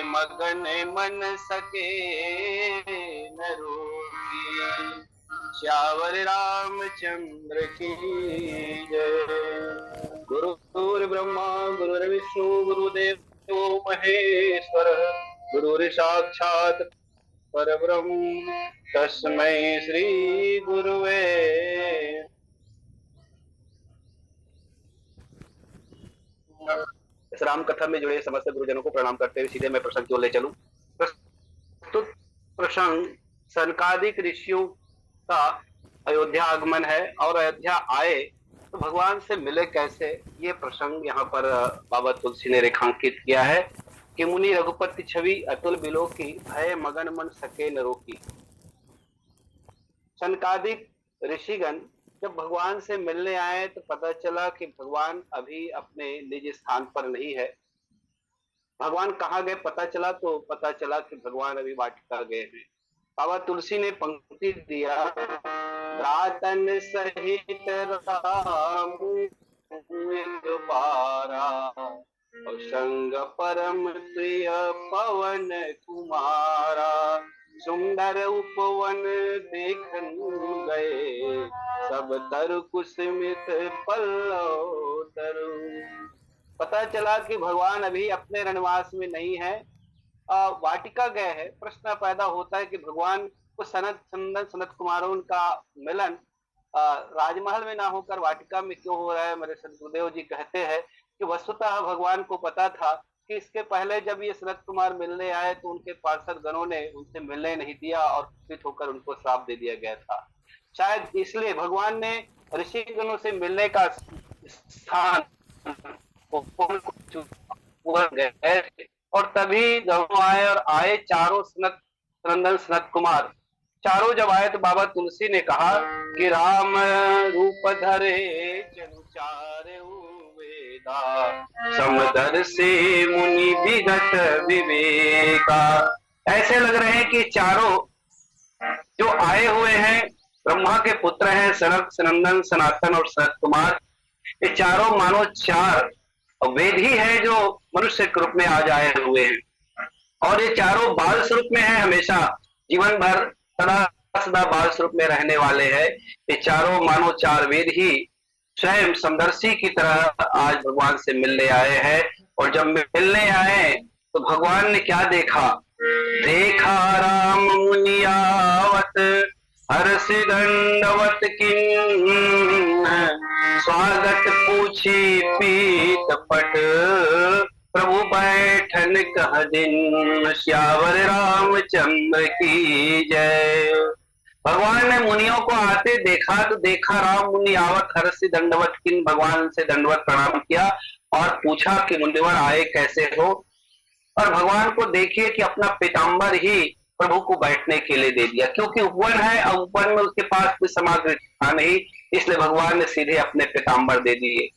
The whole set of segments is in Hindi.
मगन मन सके न रोकी, श्यावर रामचंद्र की जय। गुरुर्ब्रह्मा गुरुर्विष्णु गुरुदेवो महेश्वर, गुरुर्साक्षात् परब्रह्म तस्मै श्री गुरुवे। इस राम कथा में जुड़े समस्त गुरुजनों को प्रणाम करते हुए सीधे मैं प्रसंग की ओर ले चलूं। प्रस्तुत प्रसंग सनकादिक ऋषियों का अयोध्या आगमन है और अयोध्या आए तो भगवान से मिले कैसे, ये प्रसंग यहाँ पर बाबा तुलसी ने रेखांकित किया है कि मुनि रघुपति छवि अतुल बिलो की, भय मगन मन सके न रोकी। सनकादिक ऋषिगण जब भगवान से मिलने आए तो पता चला कि भगवान अभी अपने निज स्थान पर नहीं है। भगवान कहाँ गए पता चला तो पता चला कि भगवान अभी वाटिका गए हैं। बाबा तुलसी ने पंक्ति दिया, रातन सहित राम पारा, संग परम प्रिय पवन कुमारा, सुंदर उपवन देखन गए, सब तरु कुसुमित पल्लव तरु। पता चला कि भगवान अभी अपने रणवास में नहीं है, वाटिका गए हैं। प्रश्न पैदा होता है कि भगवान को सनत कुमारों का मिलन राजमहल में ना होकर वाटिका में क्यों हो रहा है। मेरे सदगुरुदेव जी कहते हैं कि वस्तुतः भगवान को पता था कि इसके पहले जब ये सनत कुमार मिलने आए तो उनके पार्षद गणों ने उनसे मिलने नहीं दिया और कुपित होकर उनको श्राप दे दिया गया था। शायद इसलिए भगवान ने ऋषि गणों से मिलने का स्थान गए और तभी गणों आए और आए चारों सनत कुमार। चारों जब आए तो बाबा तुलसी ने कहा कि राम रूप धरे जनु चारे वेदा, समदर से मुनि विगत विवेका। ऐसे लग रहे हैं कि चारों जो आए हुए हैं ब्रह्मा के पुत्र हैं, सनक सनंदन सनातन और सनत कुमार। ये चारों मानो चार वेद ही है जो मनुष्य के रूप में आज आए हुए हैं और ये चारों बाल स्वरूप में है, हमेशा जीवन भर सदा सदा बाल स्वरूप में रहने वाले हैं। ये चारों मानो चार वेद ही स्वयं समदर्शी की तरह आज भगवान से मिलने आए हैं। और जब मिलने आए तो भगवान ने क्या देखा, देखा राम मुनि आवत, हर्षि दंडवत किन्न, स्वागत पूछी पीत पट, प्रभु बैठन कह दिन, श्यावर रामचंद्र की जय। भगवान ने मुनियों को आते देखा तो देखा राम मुनि आवत, हर्षि दंडवत किन्न, भगवान से दंडवत प्रणाम किया और पूछा कि मुनिवर आए कैसे हो। और भगवान को देखिए कि अपना पीताम्बर ही प्रभु को बैठने के लिए दे दिया, क्योंकि उपवन है और उपवन में उसके पास कोई सामग्री था नहीं, इसलिए भगवान ने सीधे अपने पीताम्बर दे दिए।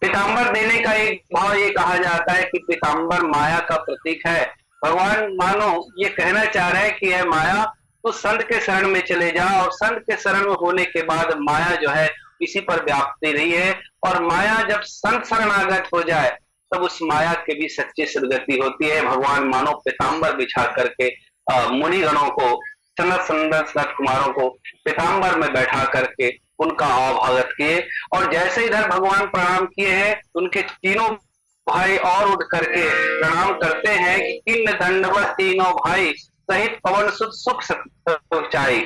पीताम्बर देने का एक भाव ये कहा जाता है कि पीताम्बर माया का प्रतीक है। भगवान मानो ये कहना चाह रहे हैं कि यह माया तो संत के शरण में चले जा, और संत के शरण में होने के बाद माया जो है इसी पर व्याप्ति रही है। और माया जब संत शरणागत हो जाए तब उस माया के भी सच्ची सदगति होती है। भगवान मानो पीताम्बर बिछा करके मुनि गणों को, सनत कुमारों को पीताम्बर में बैठा करके उनका अवभगत किए। और जैसे इधर भगवान प्रणाम किए हैं उनके तीनों भाई और उठ करके प्रणाम करते हैं कि किन्न दंडवत तीनों भाई, सहित पवन सुत सुख चाई।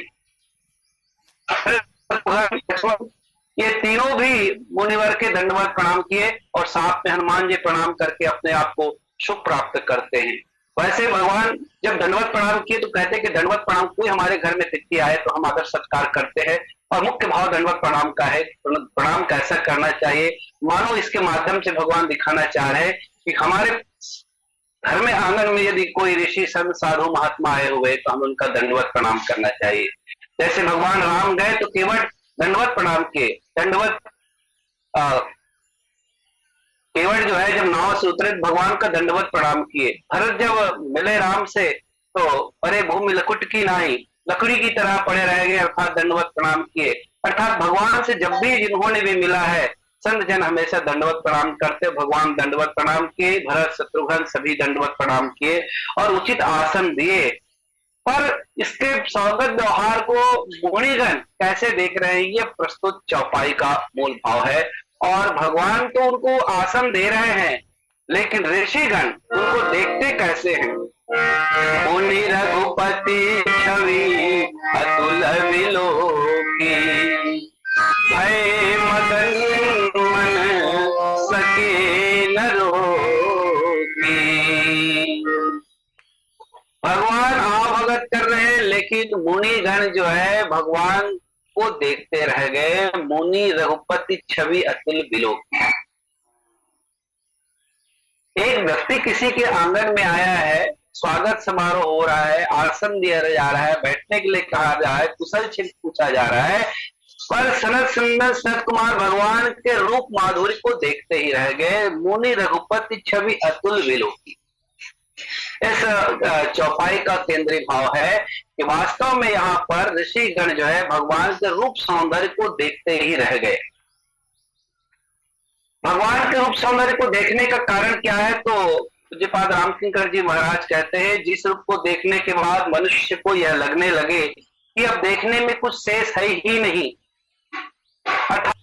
ये तीनों भी मुनिवर के दंडवत प्रणाम किए और साथ में हनुमान जी प्रणाम करके अपने आप को सुख प्राप्त करते हैं। वैसे भगवान जब दंडवत प्रणाम किए तो कहते हैं कि दंडवत प्रणाम, कोई हमारे घर में तिथि आए तो हम आदर सत्कार करते हैं, और मुख्य भाव दंडवत प्रणाम का है। प्रणाम कैसा करना चाहिए, मानो इसके माध्यम से भगवान दिखाना चाह रहे हैं कि हमारे घर में आंगन में यदि कोई ऋषि संत साधु महात्मा आए हुए तो हम उनका दंडवत प्रणाम करना चाहिए। जैसे भगवान राम गए तो केवल दंडवत प्रणाम किए, दंडवत केवल जो है जब नाव से उतरे भगवान का दंडवत प्रणाम किए। भरत जब मिले राम से तो अरे भूमि लकुट की नाही, लकड़ी की तरह पड़े रह गए, अर्थात दंडवत प्रणाम किए। अर्थात भगवान से जब भी जिन्होंने भी मिला है संत जन हमेशा दंडवत प्रणाम करते। भगवान दंडवत प्रणाम किए, भरत शत्रुघ्न सभी दंडवत प्रणाम किए और उचित आसन दिए। पर इसके स्वागत व्यवहार को गुणीगण कैसे देख रहे हैं, ये प्रस्तुत चौपाई का मूल भाव है। और भगवान तो उनको आसन दे रहे हैं, लेकिन ऋषिगण उनको देखते कैसे हैं। मुनि रघुपति छवि अतुल विलोकी, भय मदन मन सके न रोकी। भगवान आवभगत कर रहे हैं, लेकिन मुनिगण जो है भगवान को देखते रह गए। मुनि रघुपति छवि अतुल विलोकी। एक व्यक्ति किसी के आंगन में आया है, स्वागत समारोह हो रहा है, आसन दिया जा रहा है, बैठने के लिए कहा जा रहा है, कुशल छेम पूछा जा रहा है, पर सनत सुंदर सनत कुमार भगवान के रूप माधुर्य को देखते ही रह गए। मुनि रघुपति छवि अतुल विलोकी। इस चौपाई का केंद्रीय भाव है कि वास्तव में यहाँ पर ऋषिगण जो है भगवान के रूप सौंदर्य को देखते ही रह गए। भगवान के रूप सौंदर्य को देखने का कारण क्या है, तो पूज्यपाद रामकिंकर जी महाराज कहते हैं, जिस रूप को देखने के बाद मनुष्य को यह लगने लगे कि अब देखने में कुछ शेष है ही नहीं, अर्थात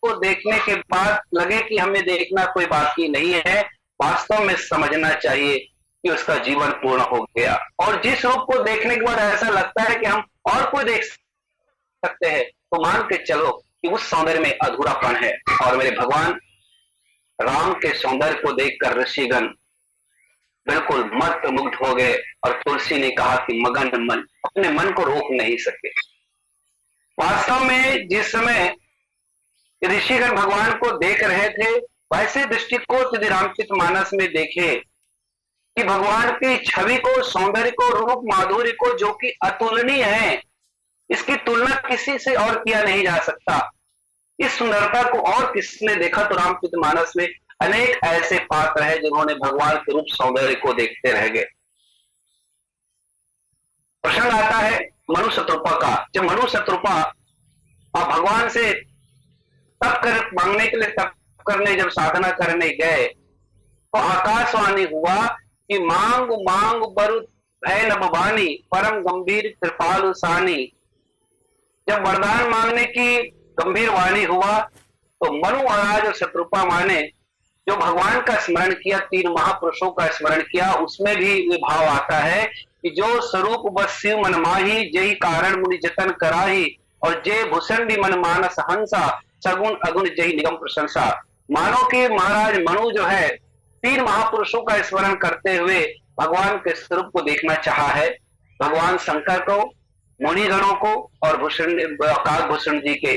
को देखने के बाद लगे कि हमें देखना कोई बाकी नहीं है, वास्तव में समझना चाहिए कि उसका जीवन पूर्ण हो गया। और जिस रूप को देखने के बाद ऐसा लगता है कि हम और कोई देख सकते हैं, तो मान के चलो कि उस सौंदर्य में अधूरापन है। और मेरे भगवान राम के सौंदर्य को देखकर ऋषिगण बिल्कुल मत मुग्ध हो गए। और तुलसी ने कहा कि मगन मन, अपने मन को रोक नहीं सके। वास्तव में जिस समय ऋषिगण भगवान को देख रहे थे, वैसे दृष्टिकोण यदि रामचरितमानस में देखे कि भगवान की छवि को, सौंदर्य को, रूप माधुर्य को, जो कि अतुलनीय है, इसकी तुलना किसी से और किया नहीं जा सकता। इस सुंदरता को और किसने देखा, तो रामचरितमानस में अनेक ऐसे पात्र हैं जिन्होंने भगवान के रूप सौंदर्य को देखते रह गए। प्रसंग आता है मनु शत्रुपा का। जब मनु शत्रुपा भगवान से तप कर मांगने के लिए तप करने जब साधना करने गए, तो आकाशवाणी हुआ कि मांग मांग बरु भय नभवानी, परम गंभीर कृपालु सानी। जब वरदान मांगने की गंभीर वाणी हुआ, तो मनु महाराज और शत्रुपा माने जो भगवान का स्मरण किया, तीन महापुरुषों का स्मरण किया, उसमें भी ये भाव आता है कि जो स्वरूप बस शिव मन माही, जय कारण मुनि जतन कराही, और जय भूषण भी मन मानस हंसा, सगुण अगुण जय निगम प्रशंसा। मानो कि महाराज मनु जो है तीन महापुरुषों का स्मरण करते हुए भगवान के स्वरूप को देखना चाहा है। भगवान शंकर को, मुनिगणों को और काकभूषण जी के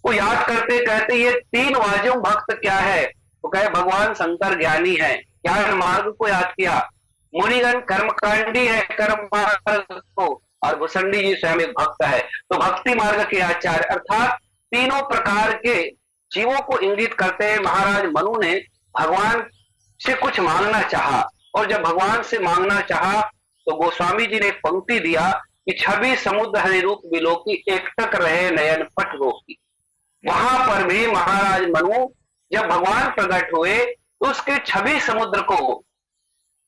को याद करते कहते ये तीन वाजों भक्त क्या है, तो कहे भगवान शंकर ज्ञानी है, ज्ञान मार्ग को याद किया। मुनिगण कर्मकांडी है, कर्म मार्ग को, और भूषणी जी स्वयं एक भक्त है, तो भक्ति मार्ग के आचार्य, अर्थात तीनों प्रकार के जीवों को इंगित करते हैं। महाराज मनु ने भगवान से कुछ मांगना चाहा, और जब भगवान से मांगना चाहा तो गोस्वामी जी ने एक पंक्ति दिया कि छवि समुद्र हरि रूप बिलोकी, एकटक रहे नयन पट रोकी। वहां पर भी महाराज मनु जब भगवान प्रकट हुए तो उसके छवि समुद्र को,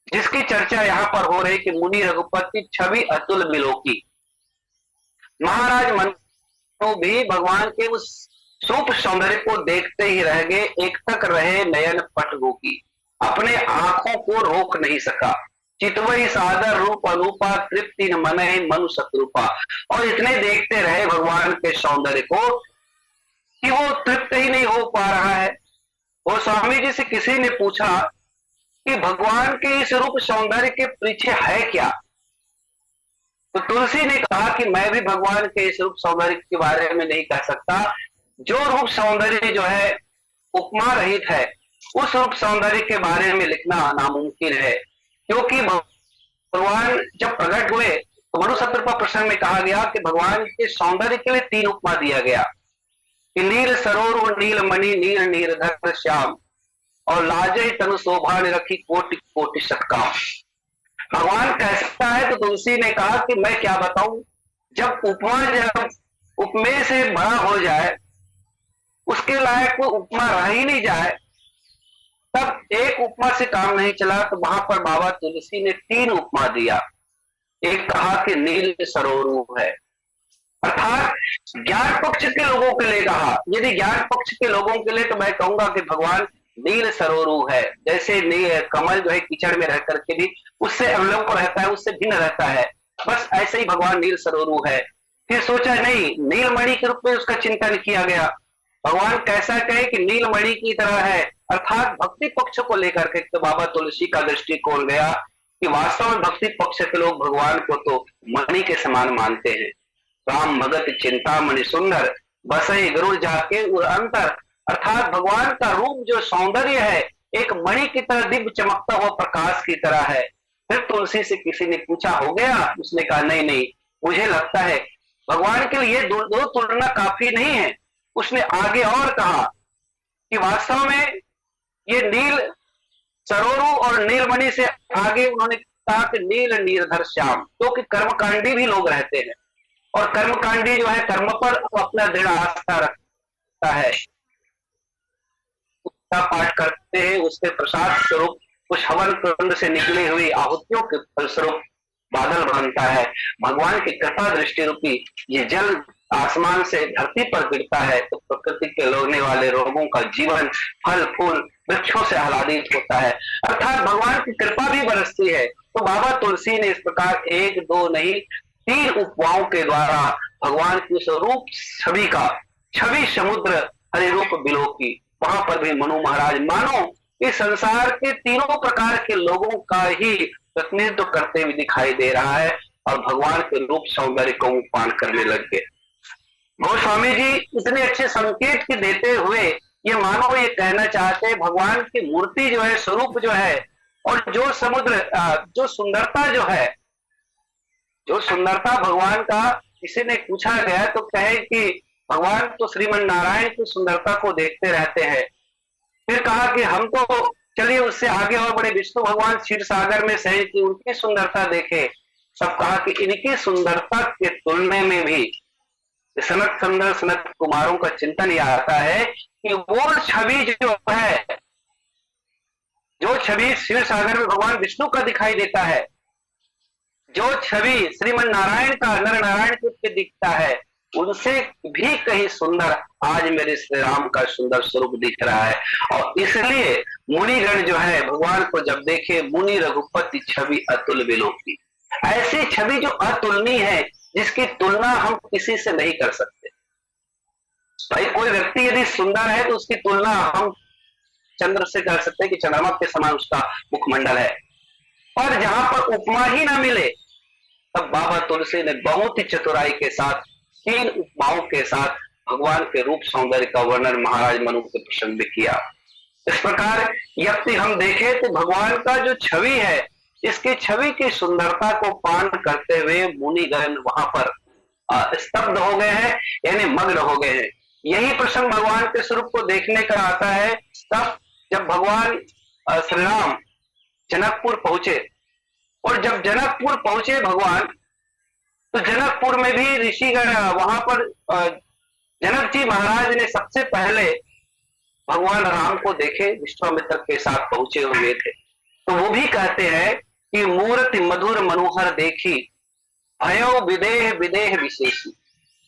जिसकी चर्चा यहाँ पर हो रही कि मुनि रघुपति छवि अतुल बिलोकी, महाराज मनु भी भगवान के उस सूप सौंदर्य को देखते ही रह गए। एकटक रहे नयन पट रोकी, अपने आंखों को रोक नहीं सका। चितवई सादर रूप अनूपा, तृप्ति न मन मनु शत्रुपा। और इतने देखते रहे भगवान के सौंदर्य को कि वो तृप्त ही नहीं हो पा रहा है। वो स्वामी जी से किसी ने पूछा कि भगवान के इस रूप सौंदर्य के पीछे है क्या, तो तुलसी ने कहा कि मैं भी भगवान के इस रूप सौंदर्य के बारे में नहीं कह सकता। जो रूप सौंदर्य जो है उपमा रहित है, उस रूप सौंदर्य के बारे में लिखना नामुमकिन है, क्योंकि भगवान जब प्रकट हुए तो मनुसत्र प्रसंग में कहा गया कि भगवान के सौंदर्य के लिए 3 उपमा दिया गया कि नील सरोवर, नील मणि, नील नीरधर श्याम, और लाजई तनु शोभा ने रखी कोटि कोटि सत्काम। भगवान कैसा है? तो तुलसी ने कहा कि मैं क्या बताऊं, जब उपमेय से बड़ा हो जाए, उसके लायक कोई उपमा रह ही नहीं जाए, तब एक उपमा से काम नहीं चला। तो वहां पर बाबा तुलसी ने 3 उपमा दिया। एक कहा कि नील सरोवर है, अर्थात ज्ञान पक्ष के लोगों के लिए कहा। यदि ज्ञान पक्ष के लोगों के लिए, तो मैं कहूंगा कि भगवान नील सरोवर है। जैसे कमल जो है कीचड़ में रह करके भी उससे अवलंब रहता है, उससे भिन्न रहता है, बस ऐसे ही भगवान नील सरोवर है। फिर सोचा नहीं, नीलमणि के रूप में उसका चिंतन किया गया। भगवान कैसा कहे कि नीलमणि की तरह है, अर्थात भक्ति पक्ष को लेकर के। तो बाबा तुलसी का दृष्टिकोण गया कि वास्तव में भक्ति पक्ष के लोग भगवान को तो मणि के समान मानते हैं। राम भगत चिंतामणि सुंदर, बसई गरुड़ जाके उर अंतर, अर्थात भगवान का रूप जो सौंदर्य है एक मणि की तरह दिव्य चमकता हुआ प्रकाश की तरह है। फिर तुलसी से किसी ने पूछा, हो गया? उसने कहा नहीं नहीं, मुझे लगता है भगवान के लिए दो तुलना काफी नहीं है। उसने आगे और कहा कि वास्तव में ये नील सरोरू और नीलमणि से आगे उन्होंने कहा कि नील नीरधर श्याम, क्योंकि कर्मकांडी भी लोग रहते हैं, और कर्मकांडी जो है कर्म पर अपना दृढ़ आस्था रखता है, उसका पाठ करते हैं, उसके प्रसाद स्वरूप कुछ हवन कुंड से निकली हुई आहुतियों के फलस्वरूप बादल बनता है। भगवान की कृपा दृष्टि रूपी ये जल आसमान से धरती पर गिरता है, तो प्रकृति के लोगने वाले रोगों का जीवन फल फूल वृक्षों से आह्लादित होता है, अर्थात भगवान की कृपा भी बरसती है। तो बाबा तुलसी ने इस प्रकार 1 2 नहीं 3 उपमाओं के द्वारा भगवान की उस रूप छवि का छवि समुद्र हरि रूप बिलो की, वहां पर भी मनु महाराज मानो इस संसार के तीनों प्रकार के लोगों का ही प्रतिनिधित्व करते हुए दिखाई दे रहा है, और भगवान के रूप सौंदर्य को पान करने लग गए। गोस्वामी जी इतने अच्छे संकेत के देते हुए ये मानो ये कहना चाहते हैं, भगवान की मूर्ति जो है, स्वरूप जो है, और जो समुद्र जो सुंदरता जो है, जो सुंदरता भगवान का, किसी ने पूछा गया तो कहे कि भगवान तो श्रीमन नारायण की सुंदरता को देखते रहते हैं। फिर कहा कि हम तो चलिए उससे आगे और बड़े विष्णु भगवान क्षीर सागर में सहे कि उनकी सुंदरता देखे। सब कहा कि इनकी सुंदरता के तुलने में भी सनत सुंदर सनत कुमारों का चिंतन यह आता है कि वो छवि जो है, जो छवि क्षीर सागर में भगवान विष्णु का दिखाई देता है, जो छवि श्रीमन नारायण का नर नारायण के दिखता है, उनसे भी कहीं सुंदर आज मेरे श्री राम का सुंदर स्वरूप दिख रहा है। और इसलिए मुनिगण जो है भगवान को जब देखे, मुनि रघुपति छवि अतुल विलोकी, ऐसी छवि जो अतुलनीय है, जिसकी तुलना हम किसी से नहीं कर सकते। भाई कोई व्यक्ति यदि सुंदर है तो उसकी तुलना हम चंद्र से कर सकते हैं कि चंद्रमा के समान उसका मुखमंडल है, और जहां पर उपमा ही ना मिले, तब बाबा तुलसी ने बहुत ही चतुराई के साथ 3 उपमाओं के साथ भगवान के रूप सौंदर्य का वर्णन महाराज मनु के प्रसंग में किया। इस प्रकार यदि हम देखें तो भगवान का जो छवि है, इसकी छवि की सुंदरता को पान करते हुए मुनिगण वहां पर स्तब्ध हो गए हैं, यानी मग्न हो गए हैं। यही प्रसंग भगवान के स्वरूप को देखने का आता है तब जब भगवान श्री राम जनकपुर पहुंचे, और जब जनकपुर पहुंचे भगवान, तो जनकपुर में भी ऋषिगण वहां पर जनक जी महाराज ने सबसे पहले भगवान राम को देखे, विश्वामित्र के साथ पहुंचे हुए थे। तो वो भी कहते हैं कि मूर्ति मधुर मनोहर देखी, भयो विदेह विदेह विशेषी।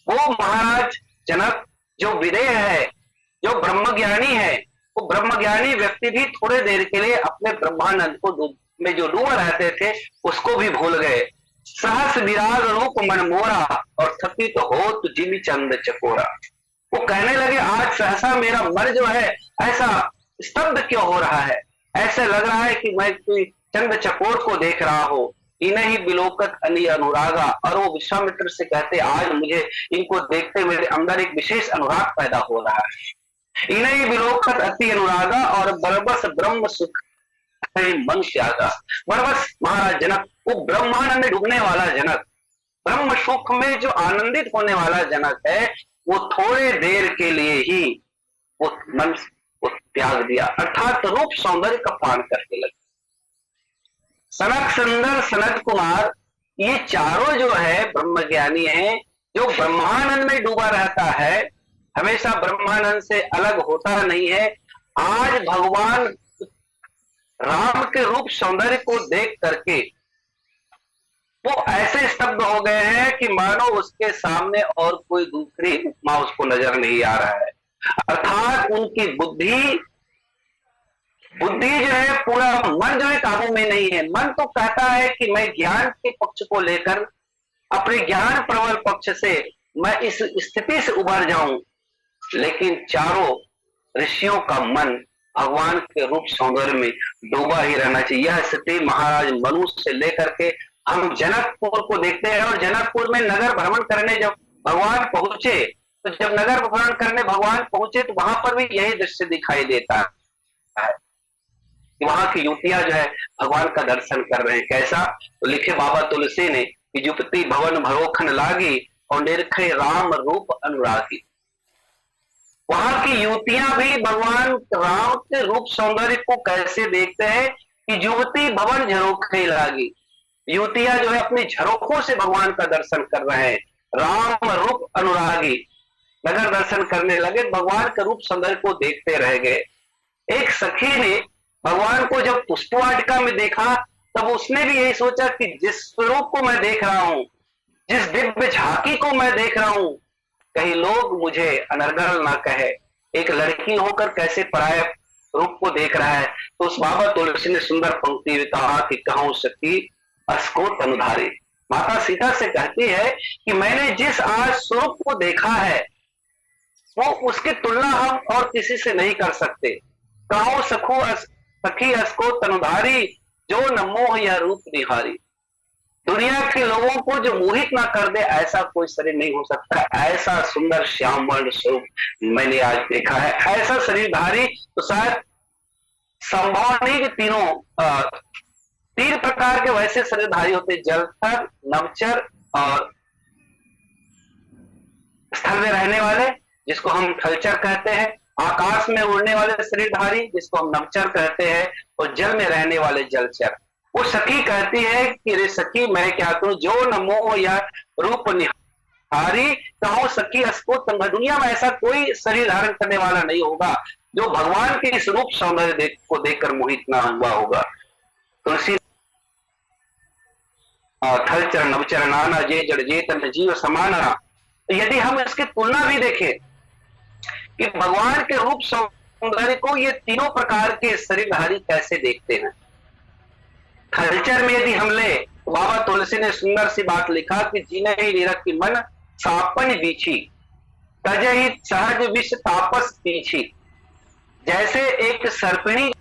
वो महाराज जनक जो विदेह है, जो ब्रह्मज्ञानी है, वो ब्रह्मज्ञानी व्यक्ति भी थोड़े देर के लिए अपने ब्रह्मानंद को में जो डूब रहते थे उसको भी भूल गए। सहस विराग रूप मनमोरा, और थकी तो हो तो जिमी चंद चकोरा। वो कहने लगे आज सहसा मेरा मन जो है ऐसा स्तब्ध क्यों हो रहा है, ऐसे लग रहा है कि मैं कोई चंद चकोर को देख रहा हो, इन्हीं बिलोकत अनि अनुरागा। और वो विश्वामित्र से कहते आज मुझे इनको देखते मेरे अंदर एक विशेष अनुराग पैदा हो रहा है। इन्हीं बिलोकत अति अनुरागा और बरबस ब्रह्म सुख मन त्यागा। बरबस महाराज जनक, वो ब्रह्मानंद में डूबने वाला जनक, ब्रह्म सुख में जो आनंदित होने वाला जनक है, वो थोड़े देर के लिए ही वो मन को त्याग दिया, अर्थात रूप सौंदर्य का पान करके लगे। सनक सुंदर सनत कुमार, ये चारों जो है ब्रह्मज्ञानी हैं, जो ब्रह्मानंद में डूबा रहता है, हमेशा ब्रह्मानंद से अलग होता नहीं है। आज भगवान राम के रूप सौंदर्य को देख करके वो ऐसे स्तब्ध हो गए हैं कि मानो उसके सामने और कोई दूसरी उपमा उसको नजर नहीं आ रहा है। अर्थात उनकी बुद्धि जो है, पूरा मन जो है काबू में नहीं है। मन तो कहता है कि मैं ज्ञान के पक्ष को लेकर, अपने ज्ञान प्रबल पक्ष से मैं इस स्थिति से उभर जाऊं, लेकिन चारों ऋषियों का मन भगवान के रूप सौंदर्य में डूबा ही रहना चाहिए। यह स्थिति महाराज मनु से लेकर के हम जनकपुर को देखते हैं। और जनकपुर में नगर भ्रमण करने जब भगवान पहुंचे, तो जब नगर भ्रमण करने भगवान पहुंचे तो वहां पर भी यही दृश्य दिखाई देता है कि वहां की युवतियां जो है भगवान का दर्शन कर रहे हैं। कैसा? तो लिखे बाबा तुलसी ने कि युवती भवन भरोखन लागी और निरखे राम रूप अनुरागी। वहां की युवतियां भी भगवान राम के रूप सौंदर्य को कैसे देखते हैं कि युवती भवन झरोखे लागी, युवतियां जो है अपनी झरोखों से भगवान का दर्शन कर रहे हैं। राम रूप अनुरागी, नगर दर्शन करने लगे, भगवान के रूप सौंदर्य को देखते रह गए। एक सखी ने भगवान को जब पुष्पवाटिका में देखा, तब उसने भी यही सोचा कि जिस स्वरूप को मैं देख रहा हूं, जिस दिव्य झांकी को मैं देख रहा हूं, कहीं लोग मुझे अनर्गल ना कहे, एक लड़की होकर कैसे पराये रूप को देख रहा है। तो उस बाबा तुलसी ने सुंदर पंक्ति में कहा कि कहूं सखी असको तनुधारी। माता सीता से कहती है कि मैंने जिस आज स्वरूप को देखा है, वो उसकी तुलना हम और किसी से नहीं कर सकते। कहो सखी असको तनुधारी, जो न मोह या रूप निहारी। दुनिया के लोगों को जो मोहित ना कर दे, ऐसा कोई शरीर नहीं हो सकता। ऐसा सुंदर श्याम वर्ण स्वरूप मैंने आज देखा है। ऐसा शरीरधारी तो शायद संभव नहीं कि तीन प्रकार के वैसे शरीरधारी होते, जलचर, नभचर और स्थल में रहने वाले, जिसको हम थलचर कहते हैं, आकाश में उड़ने वाले शरीरधारी जिसको हम नभचर कहते हैं, और जल में रहने वाले जलचर। वो सखी कहती है कि रे सखी मैं क्या करूं, जो न मोह या रूप निहारी, कहो सखी असको तंग। दुनिया में ऐसा कोई शरीर धारण करने वाला नहीं होगा जो भगवान के इस रूप सौंदर्य को देखकर मोहित ना हुआ होगा। तुलसी थलचर नवचर नाना जे जड़ जेतन जीव समाना। यदि हम इसकी तुलना भी देखें कि भगवान के रूप सौंदर्य को ये तीनों प्रकार के शरीरधारी कैसे देखते हैं। थलचर में यदि हम ले, तो बाबा तुलसी ने सुंदर सी बात लिखा कि जीने ही निरख की मन सापन बीछी, तज ही सहज विष तापस पीछी। जैसे एक सर्पिणी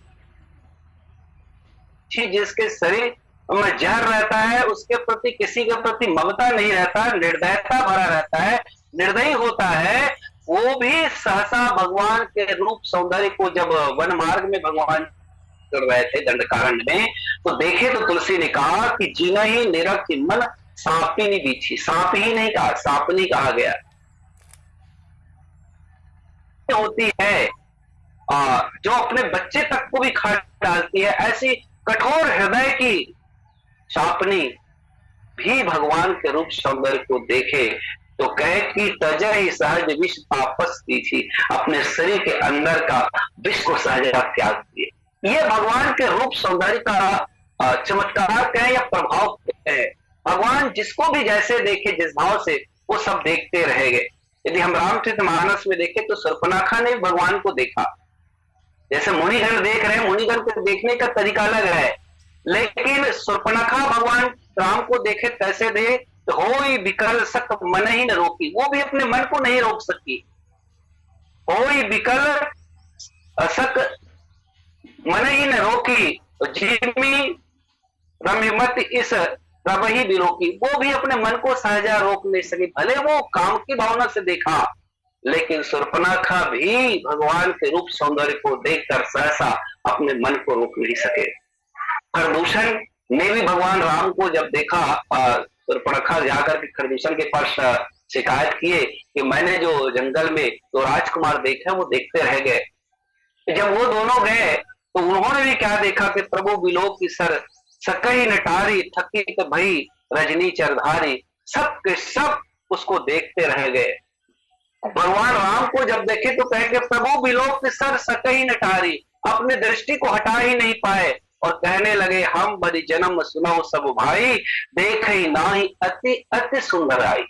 जिसके शरीर में जहर रहता है, उसके प्रति किसी के प्रति ममता नहीं रहता, निर्दयता भरा रहता है, निर्दयी होता है, वो भी सहसा भगवान के रूप सौंदर्य को जब वन मार्ग में भगवान कर रहे थे दंडकारण्य में, तो देखे तो तुलसी ने कहा कि जीना ही निरख मन सांपिनी बीछी। सांप ही नहीं कहा, सांपनी कहा गया। होती है जो अपने बच्चे तक को भी खा डालती है, ऐसी कठोर हृदय की सांपनी भी भगवान के रूप सौंदर्य को देखे तो कहे कि तजा ही सहज विष तापस थी, अपने शरीर के अंदर का विष को सहजा त्याग दिए। ये भगवान के रूप सौंदर्य का चमत्कार कहे या प्रभाव है। भगवान जिसको भी जैसे देखे, जिस भाव से, वो सब देखते रहेंगे। यदि हम रामचरितमानस में देखें तो शूर्पणखा ने भगवान को देखा, जैसे मुनिगण देख रहे हैं, मुनिगण को देखने का तरीका अलग है, लेकिन शूर्पणखा भगवान राम को देखे कैसे दे, तो होई विकल सक मन ही न रोकी, वो भी अपने मन को नहीं रोक सकी। होई विकल असक मन ही न रोकी, तो जिमी रम्यमत इस तब ही बिलोकी, वो भी अपने मन को सहजा रोक नहीं सकी, भले वो काम की भावना से देखा, लेकिन शूर्पणखा भी भगवान के रूप सौंदर्य को देखकर सहसा अपने मन को रोक नहीं सके। खरदूषण ने भी भगवान राम को जब देखा, शूर्पणखा जाकर के खरदूषण के पास शिकायत किए कि मैंने जो जंगल में दो राजकुमार देखे वो देखते रह गए। जब वो दोनों गए तो उन्होंने भी क्या देखा कि प्रभु बिलोक की सर सकई नटारी थकी तो भई रजनी चरधारी, सब के सब उसको देखते रह गए। भगवान राम को जब देखे तो कहे कि प्रभु बिलोक की सर सकई नटारी, अपने दृष्टि को हटा ही नहीं पाए और कहने लगे हम बड़ी जन्म सुनो सब भाई, देख ही नाही अति अति सुंदर आई।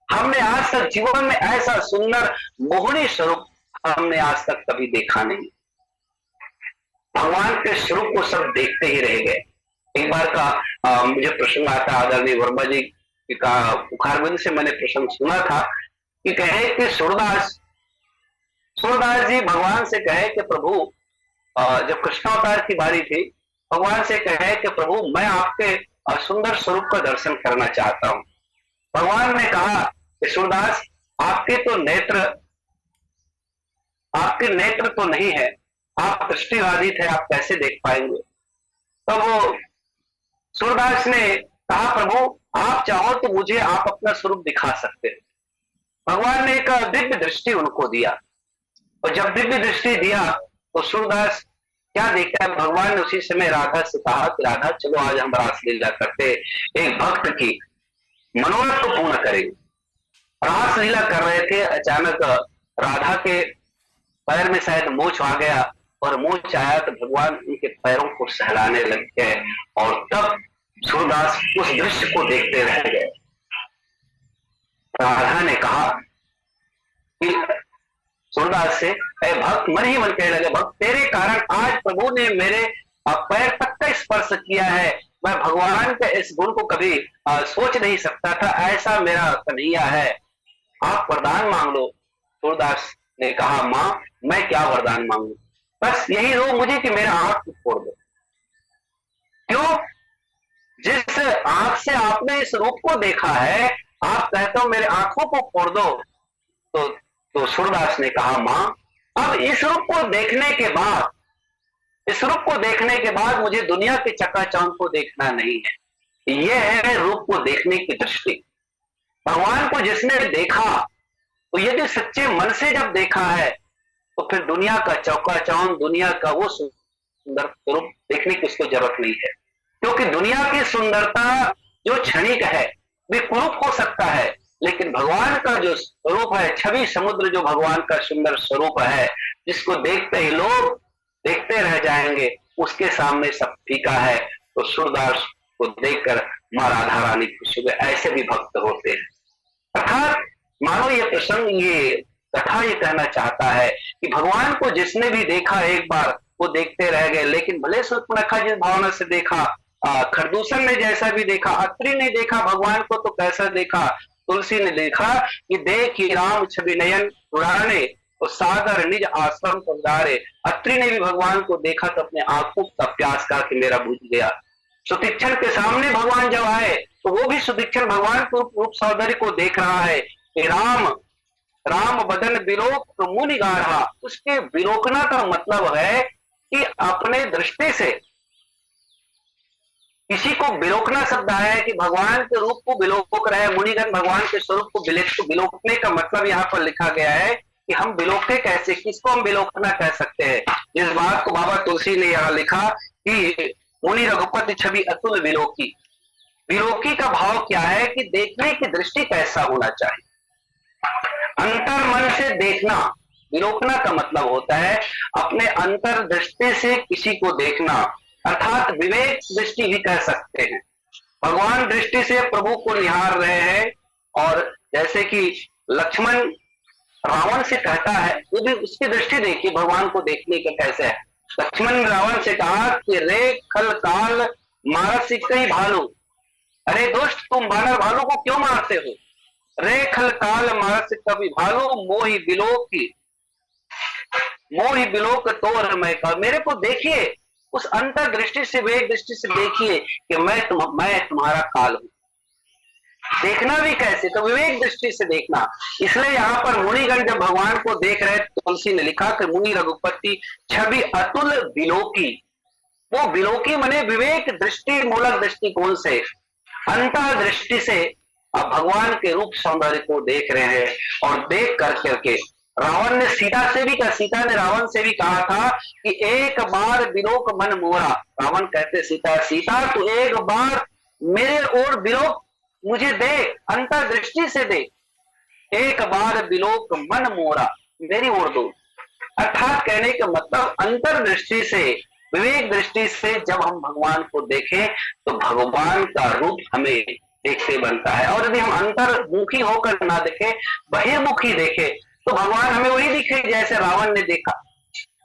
हमने आज तक जीवन में ऐसा सुंदर मोहनी स्वरूप हमने आज तक कभी देखा नहीं। भगवान के स्वरूप को सब देखते ही रह गए। एक बार का मुझे प्रसंग आता, आदरणीय वर्मा जी का बुखारबंद से मैंने प्रसंग सुना था कि कहे कि सूरदास जी भगवान से कहे कि प्रभु, जब कृष्णावतार की बारी थी, भगवान से कहे कि प्रभु मैं आपके सुंदर स्वरूप का दर्शन करना चाहता हूं। भगवान ने कहा कि सूरदास आपके नेत्र तो नहीं है, आप दृष्टिबाधित है, आप कैसे देख पाएंगे। तो वो सूरदास ने कहा प्रभु आप चाहो तो मुझे आप अपना स्वरूप दिखा सकते हैं। भगवान ने एक दिव्य दृष्टि उनको दिया, और जब दिव्य दृष्टि दिया तो सूरदास क्या देखता है, भगवान ने उसी समय राधा से कहा कि राधा चलो आज हम रासलीला करते, एक भक्त की मनोरथ को पूर्ण करेंगे। रासलीला कर रहे थे, अचानक राधा के पैर में शायद मोच आ गया, और मोच आया तो भगवान उनके पैरों को सहलाने लग गए, और तब सूरदास उस दृश्य को देखते रह गए। राधा ने कहा कि सूरदास से, अरे भक्त मन ही मन कहने लगे, भक्त तेरे कारण आज प्रभु ने मेरे पैर तक का स्पर्श किया है, मैं भगवान के इस गुण को कभी सोच नहीं सकता था, ऐसा मेरा कन्हैया है, आप वरदान मांग लो। सूरदास ने कहा मां मैं क्या वरदान मांगू, बस यही रो मुझे कि मेरा आंख फोड़ दो। क्यों? जिस आंख से आपने इस रूप को देखा है, आप कहते हो मेरे आंखों को फोड़ दो। तो सूरदास ने कहा मां अब इस रूप को देखने के बाद मुझे दुनिया के चकाचौंध को देखना नहीं है। यह है रूप को देखने की दृष्टि। भगवान को जिसने देखा, तो यदि सच्चे मन से जब देखा है, तो फिर दुनिया का चौकाचौंध, दुनिया का वो सुंदर स्वरूप देखने की उसको जरूरत नहीं है। क्योंकि दुनिया की सुंदरता जो क्षणिक है, वे कुरूप हो सकता है, लेकिन भगवान का जो स्वरूप है, छवि समुद्र जो भगवान का सुंदर स्वरूप है, जिसको देखते ही लोग देखते रह जाएंगे, उसके सामने सब फीका है। तो सूरदास को देखकर मां राधा रानी खुश हो गए। ऐसे भी भक्त होते हैं। अर्थात मानो ये प्रसंग, ये कथा ये कहना चाहता है कि भगवान को जिसने भी देखा एक बार, वो देखते रह गए। लेकिन भले शूर्पणखा जिस भावना से देखा, खरदूषण ने जैसा भी देखा, अत्रि ने देखा भगवान को तो कैसा देखा, तुलसी ने देखा कि देखी राम छवि नयन पुराने, तो सागर निज आश्रम पधारे। अत्रि ने भी भगवान को देखा तो अपने आंखों का प्यास का कि मेरा बुझ गया। सुतीक्षण के सामने भगवान जब आए, तो वो भी सुतीक्षण भगवान को रूप सौंदर्य को देख रहा है कि राम बदन बिलोक मुनि गाढ़ा। उसके बिलोकना का मतलब है कि अपने दृष्टि से किसी को बिलोकना शब्द है कि भगवान के रूप को बिलोक रहे। मुनिगण भगवान के स्वरूप को बिलोकने का मतलब यहाँ पर लिखा गया है कि हम बिलोकते कैसे, किसको हम बिलोकना कह सकते हैं। जिस बात को बाबा तुलसी ने यहाँ लिखा कि मुनि रघुपति छवि अतुल बिलोकी। बिलोकी का भाव क्या है कि देखने की दृष्टि कैसा होना चाहिए, अंतर मन से देखना। विलोकना का मतलब होता है अपने अंतर दृष्टि से किसी को देखना, अर्थात विवेक दृष्टि भी कह सकते हैं। भगवान दृष्टि से प्रभु को निहार रहे हैं, और जैसे कि लक्ष्मण रावण से कहता है, वो भी उसकी दृष्टि देखी भगवान को देखने का कैसे है। लक्ष्मण ने रावण से कहा कि रे खल काल मारसी कई भालू, अरे दुष्ट तुम बानर भालू को क्यों मारते हो। रे खल काल मारसी कभी भालू मोही बिलोक तोर मैं का। मेरे को देखिए, उस अंतर्दृष्टि से, विवेक दृष्टि से देखिए कि मैं तुम्हारा काल हूं। देखना भी कैसे? तो विवेक दृष्टि से देखना। इसलिए यहाँ पर मुनिगण जब भगवान को देख रहे, तुलसी ने लिखा कि मुनि रघुपति छवि अतुल बिलोकी। वो बिलोकी मने विवेक दृष्टि, मूलक दृष्टिकोण से, अंतर दृष्टि से आप भगवान के रूप सौंदर्य को देख रहे हैं। और देख करके रावण ने सीता ने रावण से भी कहा था कि एक बार बिलोक मन मोरा। रावण कहते सीता तू एक बार मेरे ओर बिलोक मुझे दे, अंतर दृष्टि से दे, एक बार बिलोक मन मोरा, मेरी ओर दो। अर्थात कहने का मतलब अंतर दृष्टि से, विवेक दृष्टि से जब हम भगवान को देखें तो भगवान का रूप हमें देखते बनता है। और यदि हम अंतर्मुखी होकर ना देखें, बहिर्मुखी देखें, तो भगवान हमें वही दिखे जैसे रावण ने देखा।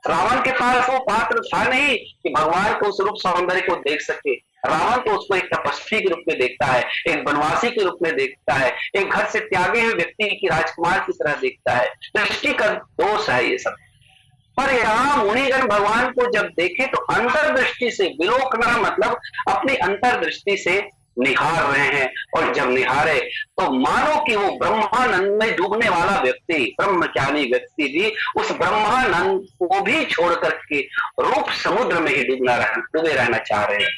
रावण के पास वो पात्र था नहीं कि भगवान को उस रूप सौंदर्य को देख सके। रावण तो उसको एक तपस्वी के रूप में देखता है, एक वनवासी के रूप में देखता है, एक घर से त्यागे हुए व्यक्ति की राजकुमार की तरह देखता है। दृष्टि का दोष है ये सब। पर यहाँ मुनिगण भगवान को जब देखे तो अंतर्दृष्टि से, विलोकना मतलब अपनी अंतर्दृष्टि से निहार रहे हैं। और जब निहारे तो मानो कि वो ब्रह्मानंद में डूबने वाला व्यक्ति, ब्रह्मज्ञानी व्यक्ति भी उस ब्रह्मानंद को भी छोड़ करके रूप समुद्र में ही डूबे रहना चाह रहे हैं।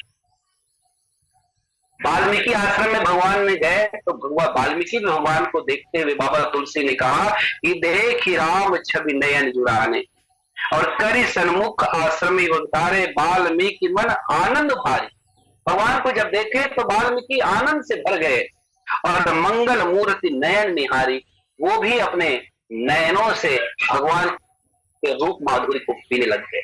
वाल्मीकि आश्रम में भगवान ने गए तो भगवान वाल्मीकि भगवान को देखते हुए बाबा तुलसी ने कहा कि देखी राम छवि नयन जुड़ाने और करी सन्मुख आश्रमी उतारे, वाल्मीकि मन आनंद भारी। भगवान को जब देखे तो वाल्मीकि आनंद से भर गए और मंगल मूर्ति नयन निहारी, वो भी अपने नयनों से भगवान के रूप माधुरी को पीने लग गए।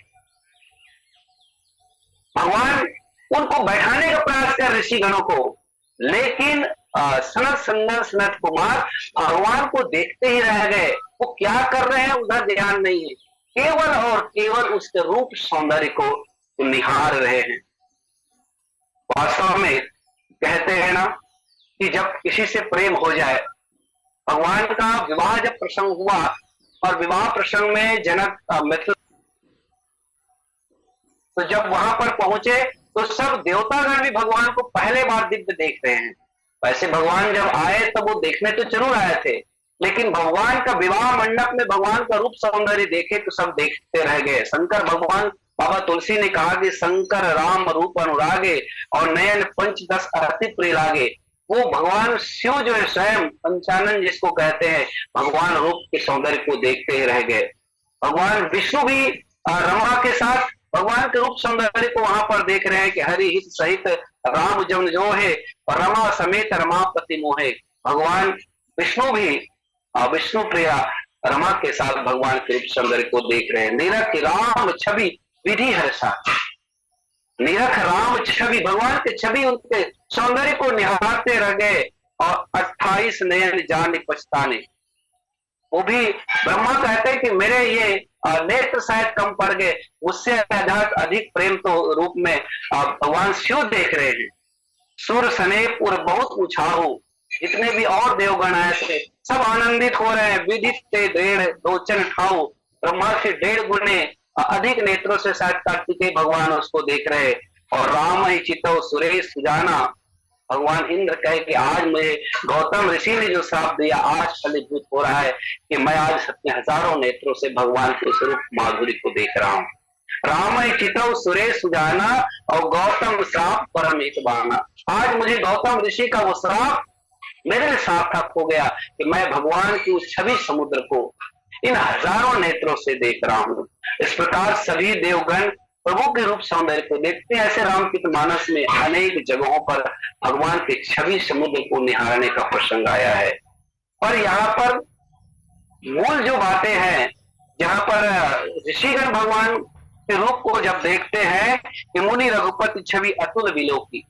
भगवान उनको बैठाने का प्रयास कर ऋषिगणों को, लेकिन सनत सुंदर सनत कुमार भगवान को देखते ही रह गए। वो क्या कर रहे हैं उधर ध्यान नहीं है, केवल और केवल उसके रूप सौंदर्य को निहार रहे हैं। वास्तव में कहते हैं ना कि जब किसी से प्रेम हो जाए, भगवान का विवाह जब प्रसंग हुआ और विवाह प्रसंग में जनक मित्र तो जब वहां पर पहुंचे तो सब देवतागण भी भगवान को पहले बार दिव्य देख रहे हैं। वैसे भगवान जब आए तब वो देखने तो जरूर आए थे, लेकिन भगवान का विवाह मंडप में भगवान का रूप सौंदर्य देखे तो सब देखते रह गए। शंकर भगवान, बाबा तुलसी ने कहा कि शंकर राम रूप अनुरागे और नयन पंचदश अति प्रिय लागे। वो भगवान शिव जो है स्वयं पंचानन जिसको कहते हैं, भगवान रूप के सौंदर्य को देखते ही रह गए। भगवान विष्णु भी रमा के साथ भगवान के रूप सौंदर्य को वहां पर देख रहे हैं कि हरि हित सहित राम जम जो है रमा समेत रमापति मोहे। भगवान विष्णु भी विष्णु प्रिया रमा के साथ भगवान के रूप सौंदर्य को देख रहे हैं। निरख राम छवि विधि हर्षा, निरख राम छवि, भगवान के छवि उनके सौंदर्य को निहारते रह गए। और 28 नयन जाने पछताने, वो भी ब्रह्मा कहते हैं कि मेरे ये नेत्र शायद कम पड़ गए, उससे अधिक प्रेम तो रूप में भगवान शिव देख रहे हैं। सुर सने पुर बहुत उछाहू, जितने भी और देवगण आए थे सब आनंदित हो रहे हैं। विदित ते 1.5 दोचन ठाऊ, ब्रह्मा से 1.5 गुने अधिक नेत्रों से शायद कार्तिकेय भगवान उसको देख रहे। और राम ही चितो सुरेश सुजाना, भगवान इंद्र कहे कि आज मुझे गौतम ऋषि ने जो श्राप दिया आज फलीभूत हो रहा है कि मैं आज अपने हजारों नेत्रों से भगवान के स्वरूप माधुरी को देख रहा हूँ। राम ही चितो सुरेश सुजाना और गौतम श्राप परम हितबाना, आज मुझे गौतम ऋषि का वो श्राप मेरे लिए सार्थक हो गया कि मैं भगवान की उस छवि समुद्र को इन हजारों नेत्रों से देख रहा हूँ। इस प्रकार सभी देवगण प्रभु के रूप सौंदर्य को देखते हैं। ऐसे रामकृत मानस में अनेक जगहों पर भगवान के छवि समुद्र को निहारने का प्रसंग आया है। और यहाँ पर मूल जो बातें हैं, जहां पर ऋषिगण भगवान के रूप को जब देखते हैं कि मुनि रघुपति छवि अतुल विलोकी,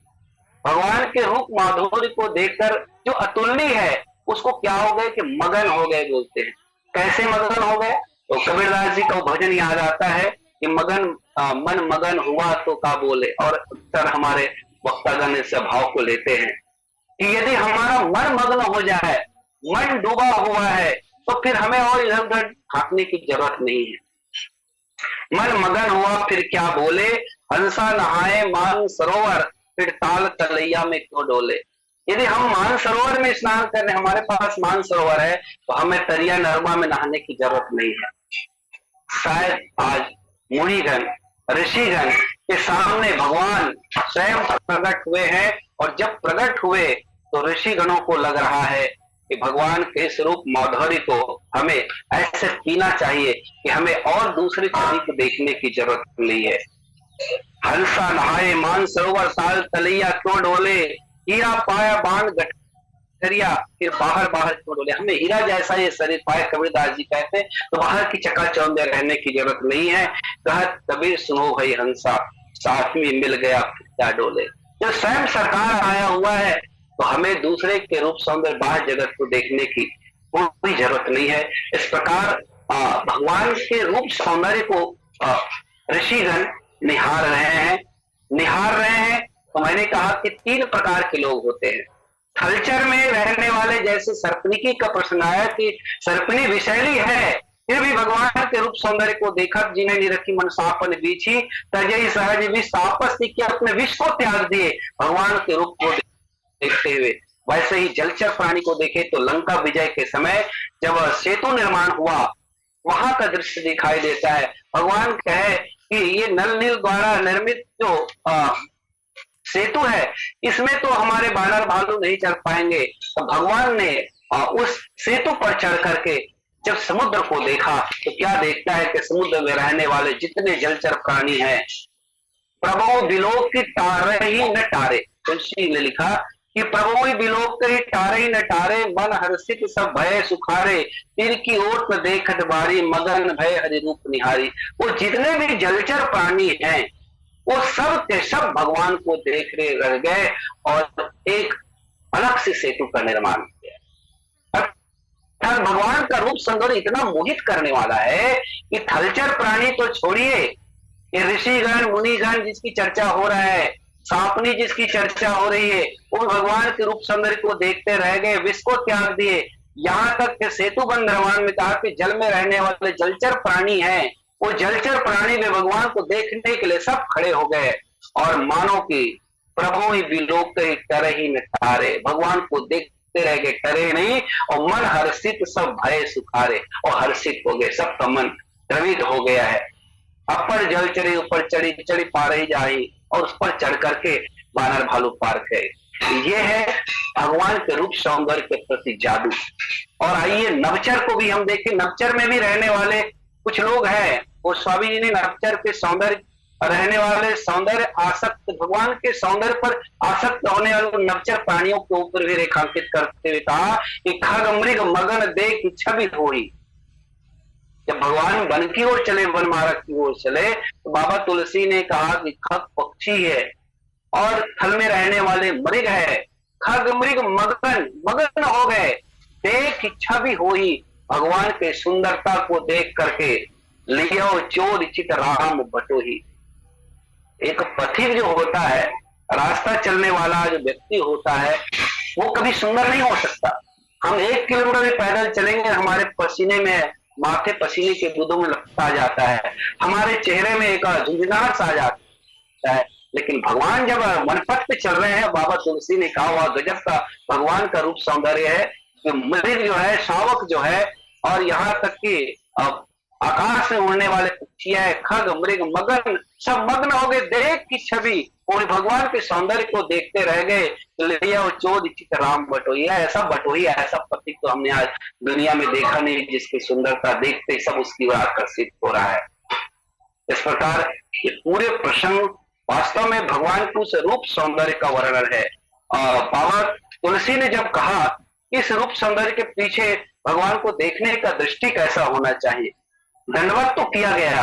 भगवान के रूप माधुर्य को देखकर जो अतुलनीय है उसको क्या हो गए कि मगन हो गए बोलते हैं। कैसे मगन हो गए? तो कबीरदास जी का भजन याद आता है कि मन मगन हुआ तो का बोले। और अक्सर हमारे वक्तागण इस भाव को लेते हैं कि यदि हमारा मन मग्न हो जाए, मन डूबा हुआ है, तो फिर हमें और इधर उधर भागने की जरूरत नहीं है। मन मगन हुआ फिर क्या बोले, हंसा नहाए मान सरोवर, फिर ताल तलैया में क्यों डोले। यदि हम मान सरोवर में स्नान करने, हमारे पास मान सरोवर है, तो हमें तरिया नर्मदा में नहाने की जरूरत नहीं है। शायद आज मुनिगण ऋषिगण के सामने भगवान स्वयं प्रकट हुए हैं, और जब प्रकट हुए तो ऋषिगणों को लग रहा है कि भगवान के स्वरूप माधुर्य को हमें ऐसे पीना चाहिए कि हमें और दूसरी छवि को देखने की जरूरत नहीं है। हंसा नहाए मान सरोवर, ताल तलैया क्यों डोले, हीरा पाया बाण गठरिया, फिर बाहर बाहर क्यों डोले। हमें हीरा जैसा ये शरीर पाए, कबीरदास जी कहते हैं, तो बाहर की चकाचौंध रहने की जरूरत नहीं है। कहत कबीर सुनो भाई हंसा, साथ में मिल गया क्या डोले। जब स्वयं सरकार आया हुआ है तो हमें दूसरे के रूप सौंदर्य बाहर जगत को देखने की कोई जरूरत नहीं है। इस प्रकार भगवान के रूप सौंदर्य को ऋषिगण निहार रहे हैं। तो मैंने कहा कि 3 प्रकार के लोग होते हैं। थलचर में रहने वाले, जैसे सर्पनिकी का प्रश्न आया कि सर्पनी विषैली है, फिर भी भगवान के रूप सौंदर्य को देखा, जिन्हें निरखी मन सापन बीछी, तजई सहज भी सापस के अपने विष को त्याग दिए भगवान के रूप को देखते हुए। वैसे ही जलचर प्राणी को देखे तो लंका विजय के समय जब सेतु निर्माण हुआ, वहां का दृश्य दिखाई देता है। भगवान कहे कि ये नल नील द्वारा निर्मित जो सेतु है, इसमें तो हमारे बानर भालू नहीं चढ़ पाएंगे। तो भगवान ने उस सेतु पर चढ़ करके जब समुद्र को देखा तो क्या देखता है कि समुद्र में रहने वाले जितने जलचर प्राणी हैं, प्रभु बिलोक की तारे ही न टारे। तुलसी ने लिखा कि प्रभु बिलोक ही टारे ही न टारे, मन हर्षित सब भय सुखारे, तीर की ओट देखत बारी, मगन भय हरि रूप निहारी। वो जितने भी जलचर प्राणी हैं वो सब के सब भगवान को देख रह गए और एक अलग से सेतु का निर्माण किया। भगवान का रूप सौंदर्य इतना मोहित करने वाला है कि थलचर प्राणी तो छोड़िए, ये ऋषिगण मुनिगण जिसकी चर्चा हो रहा है, सांपनी जिसकी चर्चा हो रही है, वो भगवान के रूप सौंदर्य को देखते रह गए, विष को त्याग दिए। यहाँ तक कि सेतु बंध निर्माण में कहा कि जल में रहने वाले जलचर प्राणी हैं, वो जलचर प्राणी में भगवान को देखने के लिए सब खड़े हो गए और मानो कि प्रभु ही बिलोक करे ही न तारे, भगवान को देखते रह गए, करे नहीं, और मन हर्षित सब भय सुखारे, और हर्षित हो गए, सबका मन द्रवित हो गया है। अपर जल चढ़ी ऊपर चढ़ी चढ़ी पार ही जाई, और उस पर चढ़ करके बानर भालू पार गए। ये है भगवान के रूप सौंदर्य के प्रति जादू। और आइए नवचर को भी हम देखें। नवचर में भी रहने वाले कुछ लोग हैं, वो स्वामी जी ने नवचर के सौंदर्य रहने वाले सौंदर्य आसक्त, भगवान के सौंदर्य पर आसक्त होने वाले नवचर प्राणियों के ऊपर भी रेखांकित करते हुए कहा कि खग मृग मगन देख छवि होई। जब भगवान वन की ओर चले, वन मार्ग की ओर चले, तो बाबा तुलसी ने कहा कि खग पक्षी है और थल में रहने वाले मृग है। खग मृग मगन मगन हो गए, देख इच्छा भी हो ही, भगवान के सुंदरता को देख करके लियो चोर चित राम बटो ही। एक पथिक जो होता है, रास्ता चलने वाला जो व्यक्ति होता है, वो कभी सुंदर नहीं हो सकता। हम 1 किलोमीटर भी पैदल चलेंगे, हमारे पसीने में, माथे पसीने के बूंदों में लपटा जाता है, हमारे चेहरे में एक झुंझुनाहट सा आ जाता है। लेकिन भगवान जब वनपथ पे चल रहे हैं, बाबा तुलसी ने कहा हुआ गजब का भगवान का रूप सौंदर्य है। मृग जो है, शावक जो है, और यहाँ तक कि आकाश में उड़ने वाले पक्षियां, खग मृग मगन सब मग्न हो गए देख की छवि, और भगवान के सौंदर्य को देखते रह गए। चोद चित राम बटोहिया, ऐसा बटोहिया, ऐसा पथिक तो हमने आज दुनिया में देखा नहीं, जिसकी सुंदरता देखते सब उसकी ओर आकर्षित हो रहा है। इस प्रकार ये पूरे प्रसंग वास्तव में भगवान के उस रूप सौंदर्य का वर्णन है। बाबा तुलसी ने जब कहा इस रूप सौंदर्य के पीछे भगवान को देखने का दृष्टि कैसा होना चाहिए, दंडवत तो किया गया,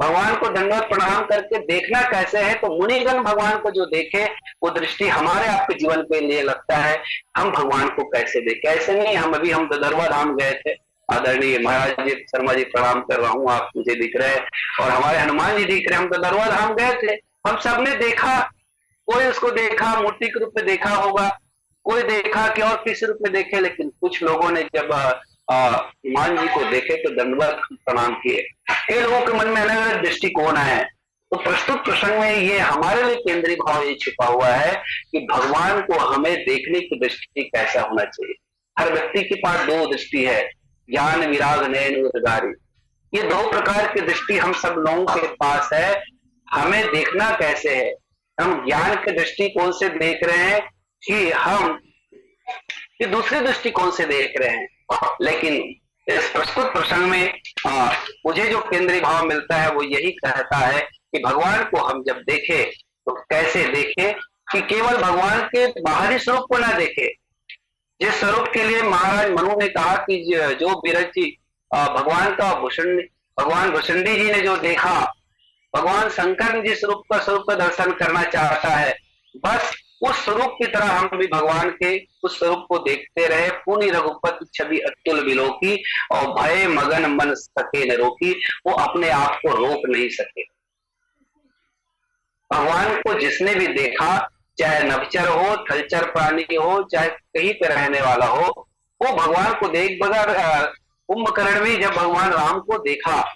भगवान को दंडवत प्रणाम करके देखना कैसे है, तो मुनिगण भगवान को जो देखे वो दृष्टि हमारे आपके जीवन पे लिए लगता है। हम भगवान को कैसे देखें, ऐसे नहीं। हम दरवा धाम गए थे, आदरणीय महाराज जी शर्मा जी प्रणाम कर रहा हूँ, आप मुझे दिख रहे हैं, और हमारे हनुमान जी दिख रहे हैं। हम दरवा धाम गए थे, हम सबने देखा, कोई उसको देखा मूर्ति के रूप में देखा होगा, कोई देखा कि और किस रूप में देखे, लेकिन कुछ लोगों ने जब हनुमान जी को देखे तो दंडवत प्रणाम किए। कई लोगों के मन में अलग अलग दृष्टिकोण है, तो प्रस्तुत प्रसंग में ये हमारे लिए केंद्रीय भाव ये छिपा हुआ है कि भगवान को हमें देखने की दृष्टि कैसा होना चाहिए। हर व्यक्ति के पास दो दृष्टि है, ज्ञान विराग नयन उद्गारी। ये दो प्रकार की दृष्टि हम सब लोगों के पास है। हमें देखना कैसे है, हम ज्ञान के दृष्टिकोण से देख रहे हैं कि हम ये दूसरे दृष्टिकोण से देख रहे हैं। लेकिन इस प्रस्तुत प्रसंग में मुझे जो केंद्रीय भाव मिलता है वो यही कहता है कि भगवान को हम जब देखे तो कैसे देखे कि केवल भगवान के बाहरी स्वरूप को ना देखे। जिस स्वरूप के लिए महाराज मनु ने कहा कि जो बिरची भगवान भुषंडी जी ने जो देखा, भगवान शंकर ने जिस स्वरूप का दर्शन करना चाहता है, बस उस स्वरूप की तरह हम भी भगवान के उस स्वरूप को देखते रहे। पुनि रघुपति छवि अतुल बिलोकी और भय मगन मन सके न रोकी। वो अपने आप को रोक नहीं सके। भगवान को जिसने भी देखा, चाहे नभचर हो, थलचर प्राणी हो, चाहे कहीं पे रहने वाला हो, वो भगवान को देख बगैर कुंभकर्ण भी जब भगवान राम को देखा,